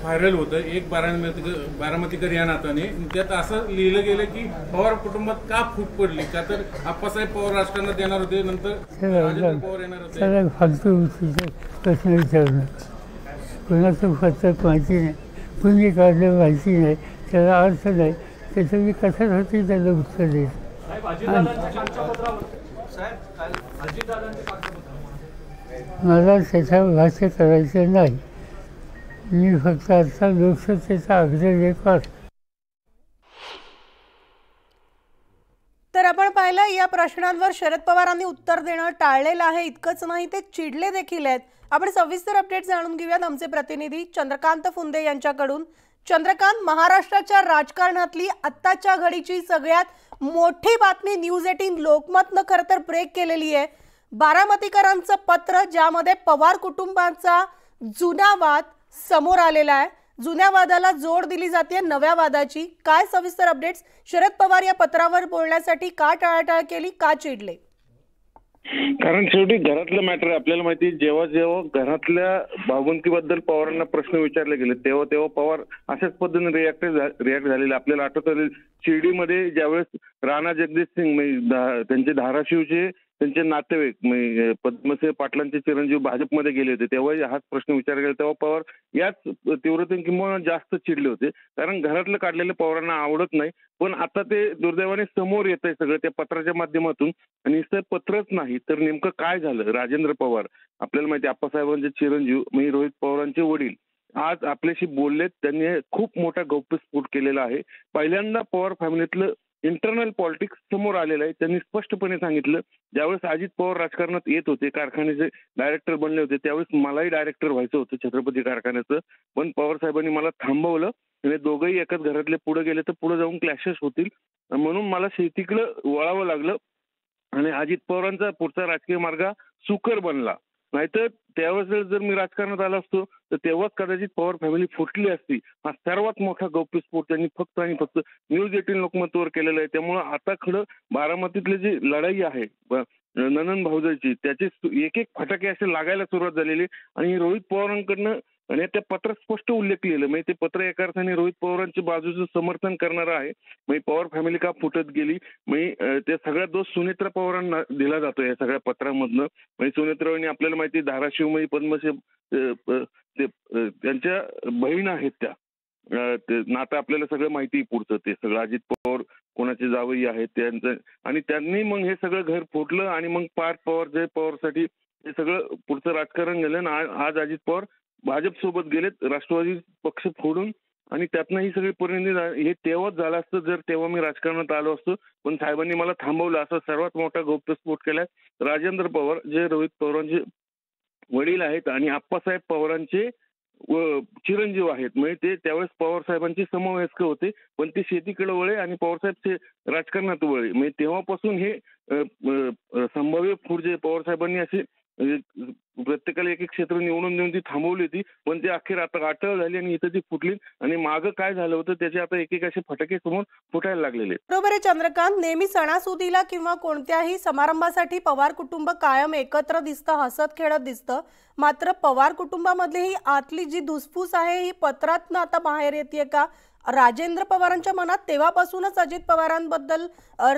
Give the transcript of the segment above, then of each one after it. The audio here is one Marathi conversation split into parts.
व्हायरल होतं, एक बारामतीकर या नात्याने. त्यात असं लिहिलं गेलं की पवार कुटुंबात का फूट पडली, का तर आप्पासाहेब पवार राजकारणात येणार होते, नंतर राजेंद्र पवार येणार होते. फालतू प्रश्न विचारणं, कोणाचं पत्रक माहिती नाही, कुणी काढलं माहिती नाही, त्याला अर्थ नाही, त्याचं मी कशासाठी त्याला उत्तर देईल. मला त्याच्यावर भाष्य करायचं नाही. मी फक्त आता लोकसत्तेचा अग्रलेखात. तर आपण पाहिलं या प्रश्नांवर शरद पवारांनी उत्तर देणं टाळलेलं आहे. इतकंच नाही, ते चिडले देखील आहेत. आपण सविस्तर अपडेट जाणून घेऊयात आमचे प्रतिनिधी चंद्रकांत फुंदे यांच्याकडून. चंद्रकांत, महाराष्ट्राच्या राजकारणातली आत्ताच्या घडीची सगळ्यात मोठी बातमी न्यूज 18 लोकमतनं खरं तर ब्रेक केलेली आहे. बारामतीकरांचं पत्र, ज्यामध्ये पवार कुटुंबाचा जुना वाद समोर आलेला आहे. जुन्या वादाला जोड दिली जाते नव्या वादाची. काय सविस्तर अपडेट्स? शरद पवार या पत्रावर बोलण्यासाठी का टाळाटाळ केली, का चिडले? कारण शेवटी घरातलं मॅटर आपल्याला माहिती. जेव्हा जेव्हा घरातल्या भावंतीबद्दल पवारांना प्रश्न विचारले गेले तेव्हा तेव्हा पवार अशाच पद्धतीने रिॲक्ट झालेले आपल्याला आठवत आले. शिर्डीमध्ये ज्यावेळेस राणा जगदीश सिंग त्यांचे धाराशिवचे त्यांचे नातेवाईक पद्मसिंह पाटलांचे चिरंजीव भाजपमध्ये गेले होते, तेव्हा हाच प्रश्न विचारला गेला. तेव्हा पवार याच तीव्रतेने किंवा जास्त चिडले होते, कारण घरातलं काढलेलं पवारांना आवडत नाही. पण आता ते दुर्दैवाने समोर येत आहे सगळं त्या पत्राच्या माध्यमातून. आणि नुसतं पत्रच नाही तर नेमकं काय झालं. राजेंद्र पवार आपल्याला माहिती, आप्पासाहेबांचे चिरंजीव रोहित पवारांचे वडील आज आपल्याशी बोललेत. त्यांनी खूप मोठा गौप्यस्फोट केलेला आहे. पहिल्यांदा पवार फॅमिलीतलं इंटरनल पॉलिटिक्स समोर आलेलं आहे. त्यांनी स्पष्टपणे सांगितलं, ज्यावेळेस अजित पवार राजकारणात येत होते, कारखान्याचे डायरेक्टर बनले होते, त्यावेळेस मलाही डायरेक्टर व्हायचं होतं छत्रपती कारखान्याचं, पण पवार साहेबांनी मला थांबवलं. आणि दोघंही एकाच घरातले पुढे गेले तर पुढे जाऊन क्लॅशेस होतील, म्हणून मला शेतीकडे वळावं लागलं. आणि अजित पवारांचा पुढचा राजकीय मार्ग सुकर बनला. नाहीतर त्यावेळेस जर मी राजकारणात आलो असतो तर तेव्हाच कदाचित पवार फॅमिली फुटली असती. हा सर्वात मोठा गौप्यस्फोट त्यांनी फक्त आणि फक्त न्यूज 18 लोकमतवर केलेला आहे. त्यामुळे आता खरं बारामतीतली जी लढाई आहे ननंद भाऊजाईची, त्याचे एक एक फटाके असे लागायला सुरुवात झालेली. आणि रोहित पवारांकडनं आणि त्या पत्रात स्पष्ट उल्लेख केलेलं, म्हणजे ते पत्र एका अर्थाने रोहित पवारांच्या बाजूचं समर्थन करणारं आहे. म्हणजे पवार फॅमिली का फुटत गेली, म्हणजे त्या सगळ्या दोष सुनेत्रा पवारांना दिला जातो या सगळ्या पत्रामधनं. म्हणजे सुनेत्रांनी आपल्याला माहिती धाराशिवमध्ये पद्मसिंह त्यांच्या बहीण आहेत, त्या नातं आपल्याला सगळं माहिती पुढचं. ते सगळं अजित पवार कोणाचे जावई आहेत त्यांचं, आणि त्यांनी मग हे सगळं घर फोडलं. आणि मग पार्थ पवार, जय पवारसाठी हे सगळं पुढचं राजकारण गेलं. आज अजित पवार भाजप सोबत गेलेत, राष्ट्रवादी पक्ष फोडून. आणि त्यातनं ही सगळी परिणिती हे तेव्हाच झालं असतं जर तेव्हा मी राजकारणात आलो असतो, पण साहेबांनी मला थांबवलं. असा सर्वात मोठा गौप्यस्फोट केलाय राजेंद्र पवार, जे रोहित पवारांचे वडील आहेत आणि आप्पासाहेब पवारांचे चिरंजीव आहेत. म्हणजे ते त्यावेळेस पवार साहेबांचे समवयस्क होते, पण ते शेतीकडे वळे आणि पवारसाहेब ते राजकारणात वळे. म्हणजे तेव्हापासून हे संभाव्य फूट जे पवार साहेबांनी असे प्रत्येकाला एक एक क्षेत्र निवडून देऊन ती थांबवली होती, पण ती अखेर आता अटळ झाली आणि इथं ती फुटली. आणि मागं काय झालं होतं त्याचे आता एक एक असे फटाके समोर फुटायला लागलेले. बरोबर आहे चंद्रकांत. नेहमी सणासुदीला किंवा कोणत्याही समारंभासाठी पवार कुटुंब कायम एकत्र दिसतं, हसत खेळत दिसतं. मात्र पवार कुटुंबामधली ही आतली जी धुसफूस आहे ही पत्रातनं आता बाहेर येते का? राजेंद्र पवारांच्या मनात तेव्हापासूनच अजित पवारांबद्दल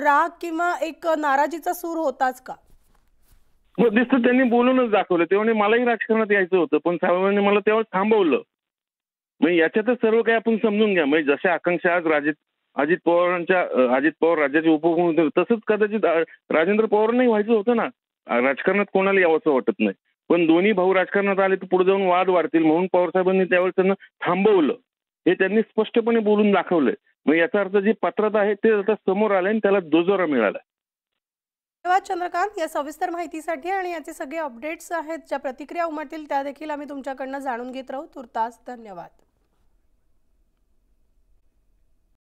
राग किंवा एक नाराजीचा सूर होताच का? दिसतं त्यांनी बोलूनच दाखवलं. तेव्हा मलाही राजकारणात यायचं होतं, पण साहेबांनी मला तेव्हा थांबवलं. म्हणजे याच्यातच सर्व काही आपण समजून घ्या. म्हणजे जशा आकांक्षा आज अजित पवार राज्याचे उपमुख्यमंत्री होते, तसंच कदाचित राजेंद्र पवारांनाही व्हायचं होतं ना. राजकारणात कोणाला यावंसं वाटत नाही, पण दोन्ही भाऊ राजकारणात आले तर पुढे जाऊन वाद वाढतील, म्हणून पवार साहेबांनी त्यावेळेस त्यांना थांबवलं. हे त्यांनी स्पष्टपणे बोलून दाखवलंय. मग याचा अर्थ जे पत्रात आहे ते आता समोर आलंय आणि त्याला दुजोरा मिळाला. धन्यवाद चंद्रकांत या सविस्तर माहितीसाठी. आणि याचे सगळे अपडेट्स आहेत, ज्या प्रतिक्रिया उमटतील त्या देखील आम्ही तुमच्याकडनं जाणून घेत राहू. तुर्तास धन्यवाद.